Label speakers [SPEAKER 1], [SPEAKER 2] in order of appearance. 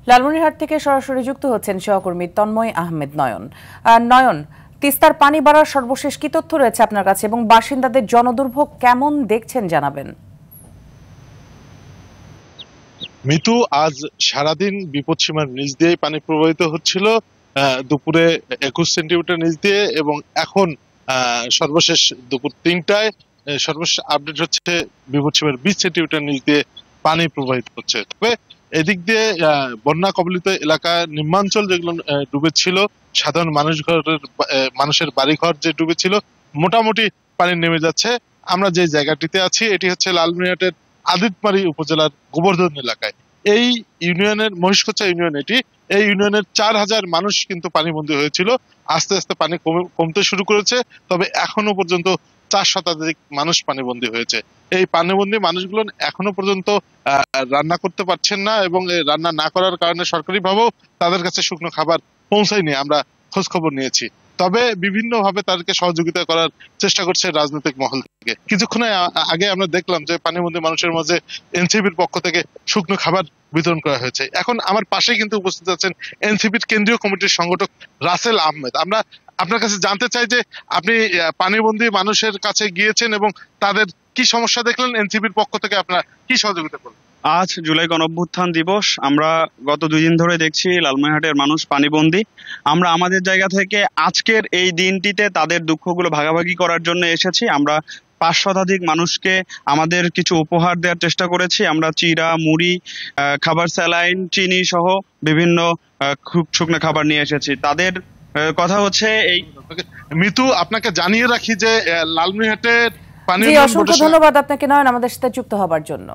[SPEAKER 1] লালমনিরহাট থেকে সরাসরি যুক্ত হচ্ছেন সহকর্মী তন্ময় আহমেদ নয়ন। নয়ন, তিস্তার পানি বাড়ার সর্বশেষ কি তথ্য রয়েছে আপনার কাছে এবং বাসিন্দাদের জনদুর্ভোগ কেমন দেখছেন জানাবেন।
[SPEAKER 2] মিতু, আজ সারাদিন বিপদসীমার নিচ দিয়ে পানি প্রবাহিত হচ্ছিল। দুপুরে 21 সেন্টিমিটার নিচ দিয়ে এবং এখন সর্বশেষ দুপুর 3টায় সর্বশেষ আপডেট হচ্ছে বিপদসীমার 20 সেন্টিমিটার নিচ দিয়ে পানি প্রবাহিত হচ্ছে। তবে এদিক দিয়ে বন্যা কবলিত এলাকা নিম্নাঞ্চল যেগুলো ডুবেছিল, সাধারণ মানুষের বাড়িঘর যে ডুবেছিল, মোটামুটি পানি নেমে যাচ্ছে। আমরা যে জায়গাটিতে আছি এটি হচ্ছে লালমনিরহাটের আদিতমারি উপজেলার গোবর্ধন এলাকায়। এই ইউনিয়নের মহিষকোচা ইউনিয়ন এই ইউনিয়নের 4000 মানুষ কিন্তু পানিবন্দী হয়েছিল। আস্তে আস্তে পানি কমতে শুরু করেছে, তবে এখনো পর্যন্ত 4 শতাধিক মানুষ পানিবন্দী হয়েছে। এই পানিবন্দী মানুষগুলো এখনো পর্যন্ত রান্না করতে পারছেন না এবং রান্না না করার কারণে সরকারিভাবেও তাদের কাছে শুকনো খাবার পৌঁছায়নি। আমরা খোঁজ খবর নিয়েছি, তবে বিভিন্ন ভাবে তাদেরকে সহযোগিতা করার চেষ্টা করছে রাজনৈতিক মহল থেকে। কিছুক্ষণ আগে আমরা দেখলাম যে পানিবন্দী মানুষের মাঝে এনসিপির পক্ষ থেকে শুকনো খাবার বিতরণ করা হয়েছে। এখন আমার পাশে কিন্তু উপস্থিত আছেন এনসিপির কেন্দ্রীয় কমিটির সংগঠক রাসেল আহমেদ। আমরা আপনার কাছে জানতে চাই যে আপনি পানিবন্দী মানুষের কাছে গিয়েছেন এবং তাদের কি সমস্যা দেখলেন, এনসিপির পক্ষ থেকে আপনারা কি সহযোগিতা করলেন?
[SPEAKER 3] আজ জুলাই গণঅভ্যুত্থান দিবস। আমরা গত 2 দিন ধরে দেখছি লালমনিরহাটের মানুষ পানিবন্দী। আমরা আমাদের জায়গা থেকে আজকের এই দিনটিতে তাদের দুঃখগুলো ভাগাভাগি করার জন্য এসেছি। আমরা 5 শতাধিক মানুষকে আমাদের কিছু উপহার দেওয়ার চেষ্টা করেছি। আমরা চিড়া, মুড়ি, খাবার, স্যালাইন, চিনি সহ বিভিন্ন শুকনো খাবার নিয়ে এসেছি। তাদের কথা হচ্ছে এই।
[SPEAKER 2] মিতু, আপনাকে জানিয়ে রাখি যে লালমনিরহাটের পানি।
[SPEAKER 1] অসংখ্য ধন্যবাদ আপনাকে নয়ন আমাদের সাথে যুক্ত হবার জন্য।